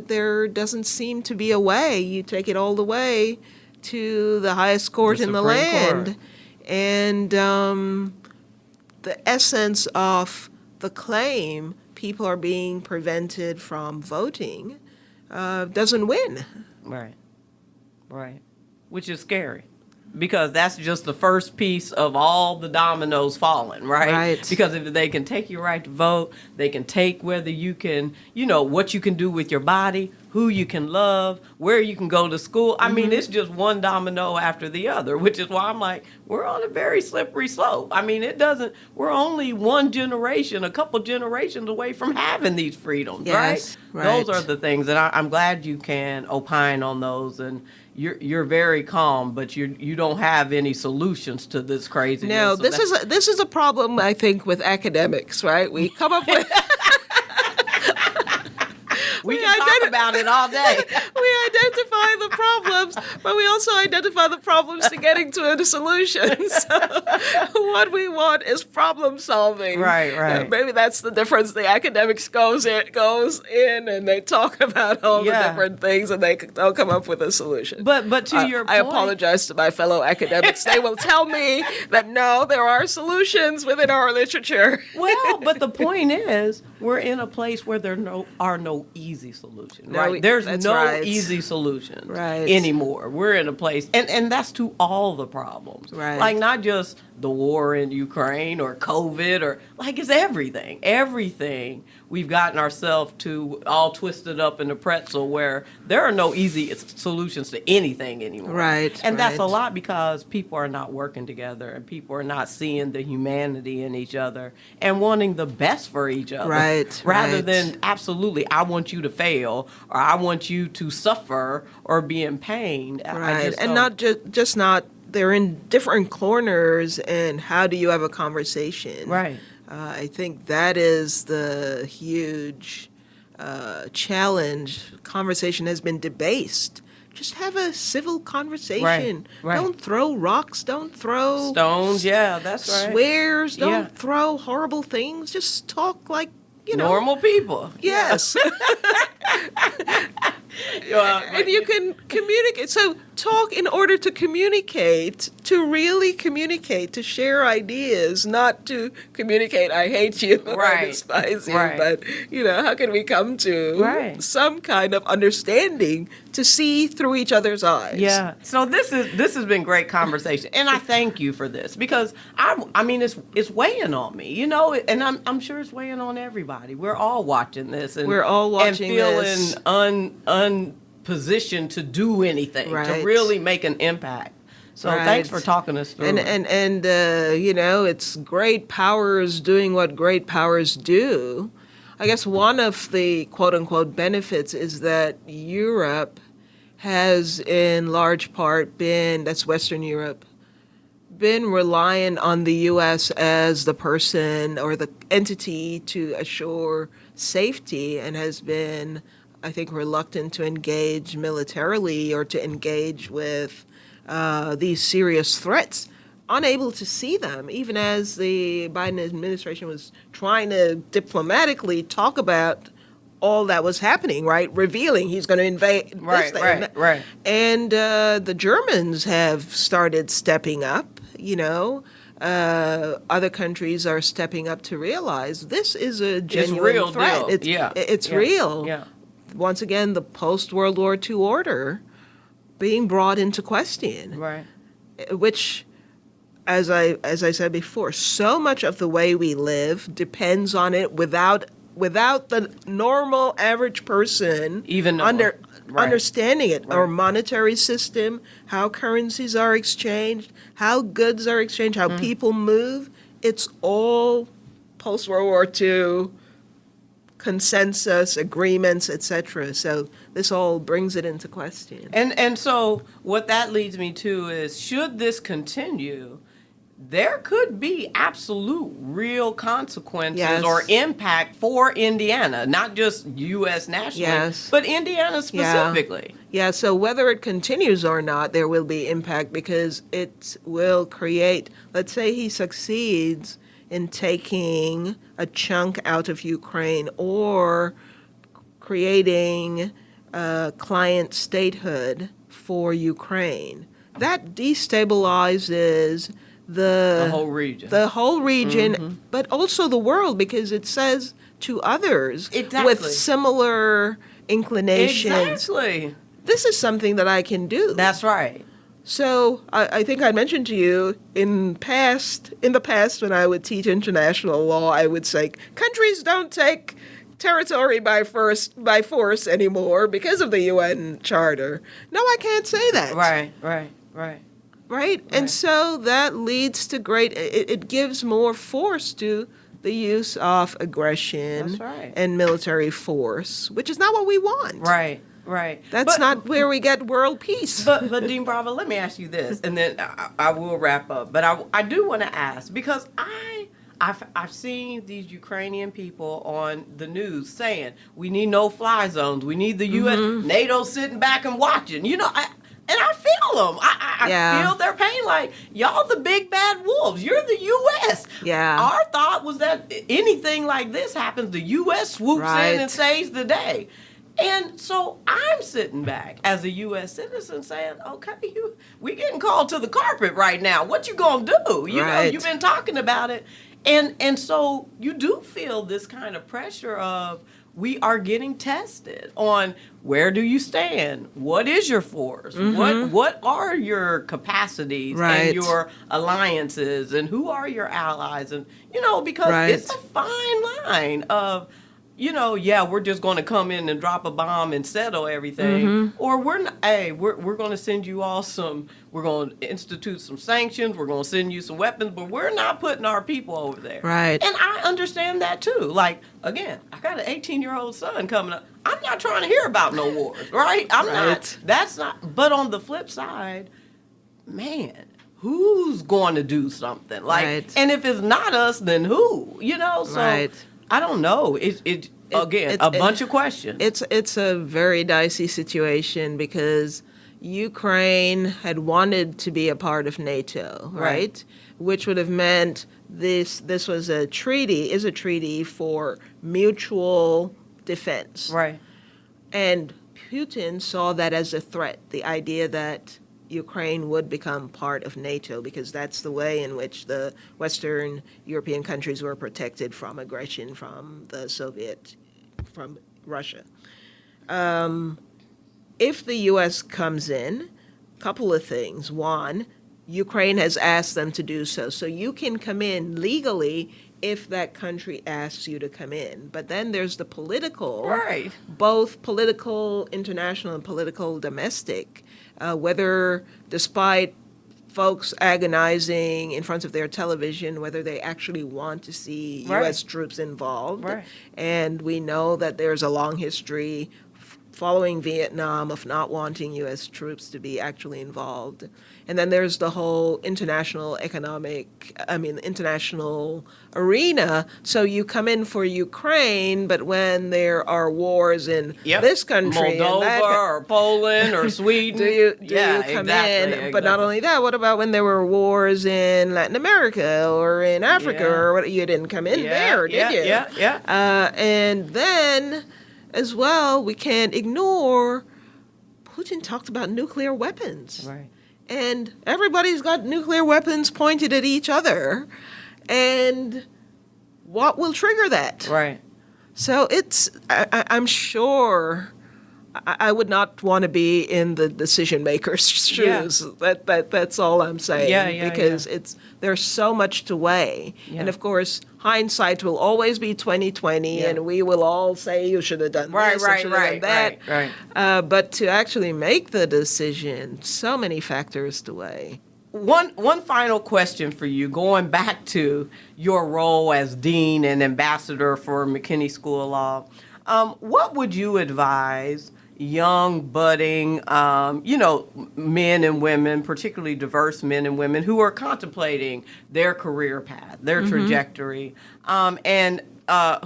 there doesn't seem to be a way. You take it all the way to the highest court in the land. Court. And the essence of the claim, people are being prevented from voting, doesn't win. Right. Which is scary. Because that's just the first piece of all the dominoes falling, right? Because if they can take your right to vote, they can take whether you can, what you can do with your body, who you can love, where you can go to school. I mean, it's just one domino after the other, which is why I'm like, we're on a very slippery slope. I mean, we're only one generation, a couple generations away from having these freedoms, right? Those are the things, and I'm glad you can opine on those. And you're very calm, but you don't have any solutions to this craziness. No, this is a problem, I think, with academics, right? We come up with we can talk about it all day. We identify the problems, but we also identify the problems to getting to the solutions. So what we want is problem solving. Right. Maybe that's the difference. The academics goes in and they talk about all the different things, and they don't come up with a solution. But to your point, I apologize to my fellow academics. They will tell me that no, there are solutions within our literature. Well, but the point is, we're in a place where there are no easy solutions, right? There's no easy solutions anymore. We're in a place, and that's to all the problems, right? Like not just the war in Ukraine or COVID or like it's everything. We've gotten ourselves to all twisted up in a pretzel where there are no easy solutions to anything anymore. Right. And that's a lot because people are not working together and people are not seeing the humanity in each other and wanting the best for each other. Right. Rather than absolutely, I want you to fail or I want you to suffer or be in pain. Right. And not just not, they're in different corners, and how do you have a conversation? Right. I think that is the huge challenge. Conversation has been debased. Just have a civil conversation. Right. Don't throw rocks. Don't throw stones. Yeah, that's right. Swears. Don't throw horrible things. Just talk like, normal people. Yes. And you can communicate. So talk in order to communicate, to really communicate, to share ideas, not to communicate, I hate you, I despise you. But, how can we come to some kind of understanding to see through each other's eyes? Yeah. So this has been great conversation. And I thank you for this because I mean, it's weighing on me, and I'm sure it's weighing on everybody. We're all watching this and we're all watching this and feeling unpositioned to do anything, to really make an impact. So thanks for talking us through and it's great powers doing what great powers do. I guess one of the quote-unquote benefits is that Europe has in large part that's Western Europe, been reliant on the U.S. as the person or the entity to assure safety, and has been, I think, reluctant to engage militarily or to engage with these serious threats, unable to see them, even as the Biden administration was trying to diplomatically talk about all that was happening, right? Revealing he's going to invade this thing. Right. And the Germans have started stepping up, other countries are stepping up to realize this is a genuine real threat. Deal. It's real. Yeah. Once again, the post-World War II order being brought into question. Right. Which, as I said before, so much of the way we live depends on it without the normal average person even understanding it. Our monetary system, how currencies are exchanged, how goods are exchanged, how people move, it's all post-World War II consensus, agreements, etc. So this all brings it into question. And so what that leads me to is, should this continue, there could be absolute real consequences or impact for Indiana, not just U.S. nationally, but Indiana specifically. Yeah, so whether it continues or not, there will be impact because it will create, let's say he succeeds in taking a chunk out of Ukraine or creating client statehood for Ukraine. That destabilizes the whole region, but also the world, because it says to others with similar inclinations, this is something that I can do. That's right. So I think I mentioned to you in the past when I would teach international law, I would say countries don't take territory by force anymore because of the UN Charter. No, I can't say that. Right? And so that leads to it gives more force to the use of aggression and military force, which is not what we want. Right. That's not where we get world peace. But Dean Bravo, let me ask you this, and then I will wrap up. But I do want to ask, because I've seen these Ukrainian people on the news saying we need no-fly zones, we need the U.S. NATO sitting back and watching. And I feel them. I feel their pain. Like, y'all the big bad wolves. You're the U.S. Yeah. Our thought was that anything like this happens, the U.S. swoops in and saves the day. And so I'm sitting back as a U.S. citizen saying, okay, we getting called to the carpet right now. What you gonna do? You've been talking about it. And so you do feel this kind of pressure of, we are getting tested on where do you stand? What is your force? What are your capacities and your alliances, and who are your allies? And, because it's a fine line of, we're just going to come in and drop a bomb and settle everything. Or we're not, we're going to send you all we're going to institute some sanctions, we're going to send you some weapons, but we're not putting our people over there. Right. And I understand that too. Like, again, I got an 18-year-old son coming up. I'm not trying to hear about no wars, right? That's not, but on the flip side, man, who's going to do something? Like, and if it's not us, then who? So I don't know. It a bunch of questions. It's a very dicey situation because Ukraine had wanted to be a part of NATO, right? Which would have meant this was a treaty for mutual defense. Right. And Putin saw that as a threat, the idea that Ukraine would become part of NATO, because that's the way in which the Western European countries were protected from aggression from Russia. If the U.S. comes in, a couple of things. One, Ukraine has asked them to do so. So you can come in legally if that country asks you to come in. But then there's the political, both political international and political domestic, whether despite folks agonizing in front of their television, whether they actually want to see U.S. troops involved. And we know that there's a long history following Vietnam of not wanting U.S. troops to be actually involved. And then there's the whole international arena. So you come in for Ukraine, but when there are wars in this country, Moldova or Poland or Sweden, do you come in? Exactly. But not only that, what about when there were wars in Latin America or in Africa or what? You didn't come in there, did you? And then, as well, we can't ignore Putin talked about nuclear weapons. Right. And everybody's got nuclear weapons pointed at each other. And what will trigger that? Right. So I'm sure I would not want to be in the decision maker's shoes. That's all I'm saying. Because there's so much to weigh. And of course, hindsight will always be 20/20, and we will all say you should have done this, and should have done that. But to actually make the decision, so many factors to weigh. One final question for you, going back to your role as dean and ambassador for McKinney School of Law. What would you advise young, budding, men and women, particularly diverse men and women who are contemplating their career path, their trajectory, and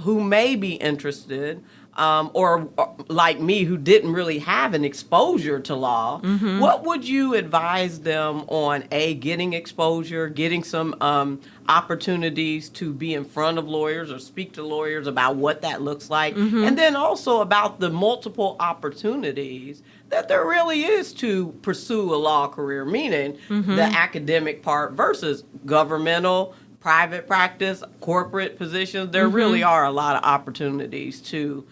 who may be interested, or like me, who didn't really have an exposure to law? What would you advise them on, getting exposure, getting some opportunities to be in front of lawyers or speak to lawyers about what that looks like, and then also about the multiple opportunities that there really is to pursue a law career, meaning the academic part versus governmental, private practice, corporate positions? There really are a lot of opportunities to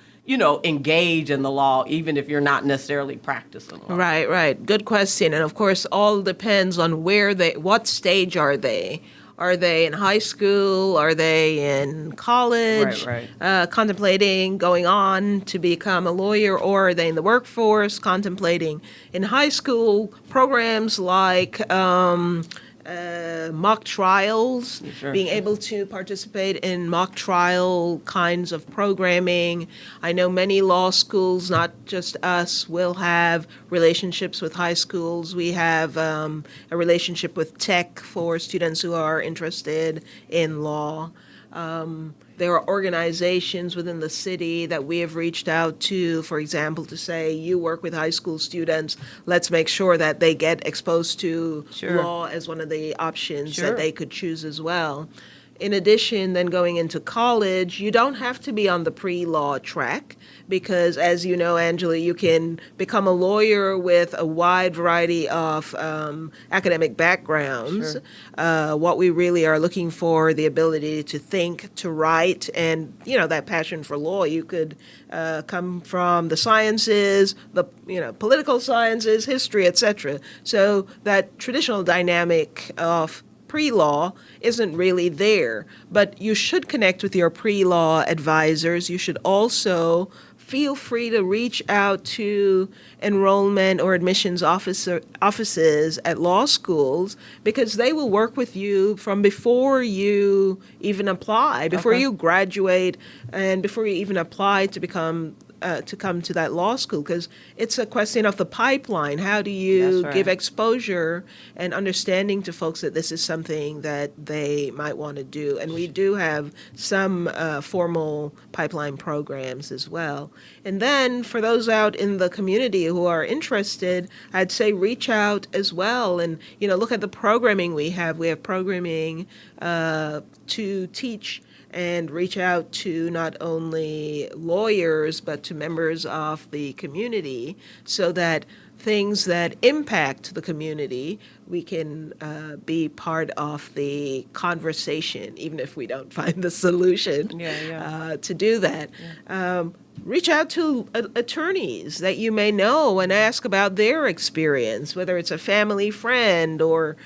engage in the law, even if you're not necessarily practicing law. Right. Good question. And of course, all depends on what stage are they? Are they in high school? Are they in college? Contemplating going on to become a lawyer, or are they in the workforce contemplating in high school programs like mock trials, being able to participate in mock trial kinds of programming. I know many law schools, not just us, will have relationships with high schools. We have a relationship with tech for students who are interested in law. There are organizations within the city that we have reached out to, for example, to say, you work with high school students, let's make sure that they get exposed to law as one of the options that they could choose as well. in addition, then going into college, you don't have to be on the pre-law track because, as you know, Angela, you can become a lawyer with a wide variety of academic backgrounds. Sure. What we really are looking for, the ability to think, to write, and, that passion for law. You could come from the sciences, the political sciences, history, etc. So that traditional dynamic of pre-law isn't really there, but you should connect with your pre-law advisors. You should also feel free to reach out to enrollment or admissions offices at law schools because they will work with you from before you even apply, before you graduate, and before you even apply to become to come to that law school, because it's a question of the pipeline. How do you give exposure and understanding to folks that this is something that they might want to do? And we do have some formal pipeline programs as well. And then for those out in the community who are interested, I'd say reach out as well and, look at the programming we have. We have programming to teach and reach out to not only lawyers but to members of the community so that things that impact the community, we can be part of the conversation, even if we don't find the solution to do that. Reach out to attorneys that you may know and ask about their experience, whether it's a family friend or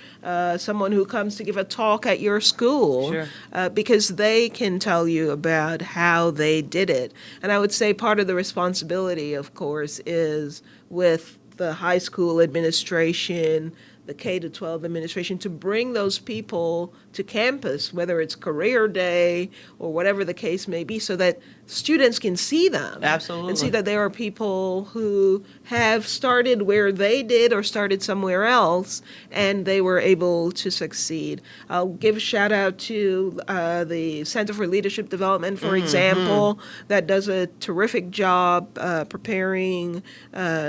someone who comes to give a talk at your school, because they can tell you about how they did it. And I would say part of the responsibility, of course, is with the high school administration, the K-12 administration, to bring those people to campus, whether it's career day or whatever the case may be, so that students can see them. Absolutely. And see that there are people who have started where they did or started somewhere else, and they were able to succeed. I'll give a shout out to the Center for Leadership Development, for example, that does a terrific job preparing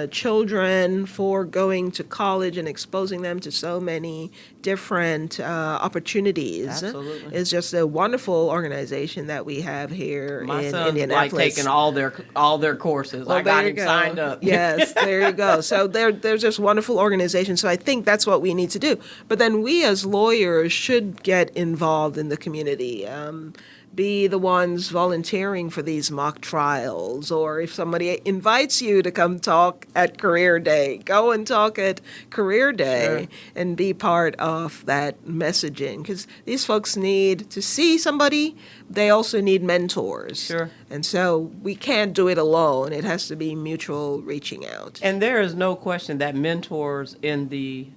children for going to college and exposing them to so many different opportunities. Absolutely. It's just a wonderful organization that we have here in Indianapolis. Like taking all their courses. Well, I got him signed up. Yes, there you go. So there's just wonderful organizations. So I think that's what we need to do. But then we as lawyers should get involved in the community. Be the ones volunteering for these mock trials, or if somebody invites you to come talk at Career Day, go and talk at Career Day and be part of that messaging, because these folks need to see somebody. They also need mentors. Sure. And so we can't do it alone. It has to be mutual reaching out. And there is no question that mentors in the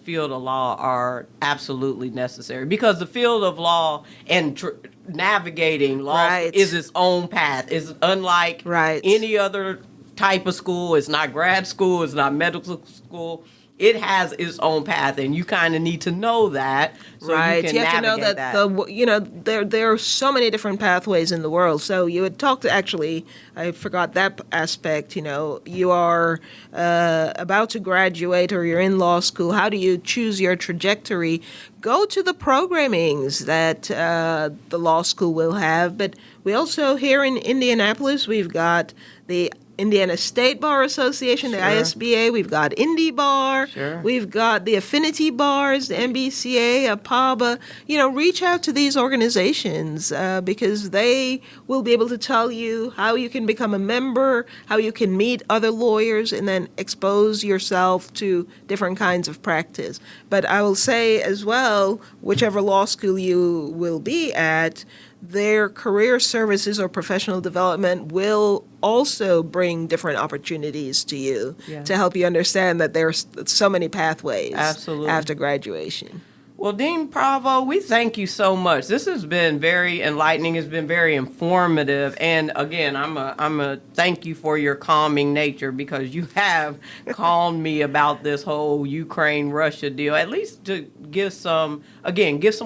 field of law are absolutely necessary, because the field of law and navigating law is its own path. It's unlike any other type of school. It's not grad school. It's not medical school. It has its own path, and you kind of need to know that so you can have to know that there are so many different pathways in the world. So you had talked to, actually, I forgot that aspect. You are about to graduate or you're in law school. How do you choose your trajectory? Go to the programmings that the law school will have. But we also, here in Indianapolis, we've got the Indiana State Bar Association, the ISBA. We've got Indy Bar. We've got the affinity bars, the MBCA, APABA. Reach out to these organizations because they will be able to tell you how you can become a member, how you can meet other lawyers, and then expose yourself to different kinds of practice. But I will say as well, whichever law school you will be at, their career services or professional development will also bring different opportunities to you to help you understand that there's so many pathways after graduation. Well, Dean Bravo, we thank you so much. This has been very enlightening. It's been very informative. And again, I'm a thank you for your calming nature, because you have calmed me about this whole Ukraine-Russia deal, at least to give some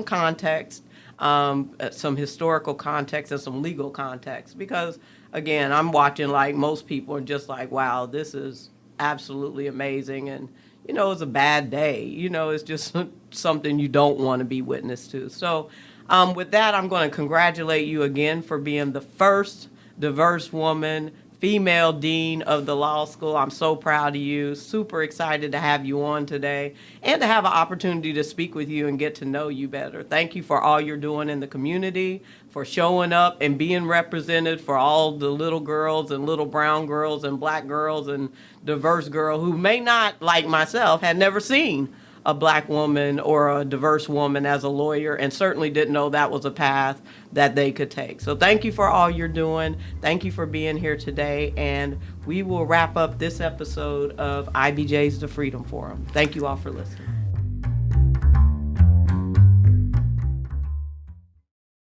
context. Some historical context and some legal context, because again, I'm watching like most people and just like, wow, this is absolutely amazing. And it's a bad day. It's just something you don't want to be witness to. So With that, I'm going to congratulate you again for being the first diverse woman, female dean of the law school. I'm so proud of you. Super excited to have you on today and to have an opportunity to speak with you and get to know you better. Thank you for all you're doing in the community, for showing up and being represented for all the little girls and little brown girls and black girls and diverse girls who may not, like myself, had never seen a black woman or a diverse woman as a lawyer, and certainly didn't know that was a path that they could take. So thank you for all you're doing. Thank you for being here today, and we will wrap up this episode of IBJ's The Freedom Forum. Thank you all for listening.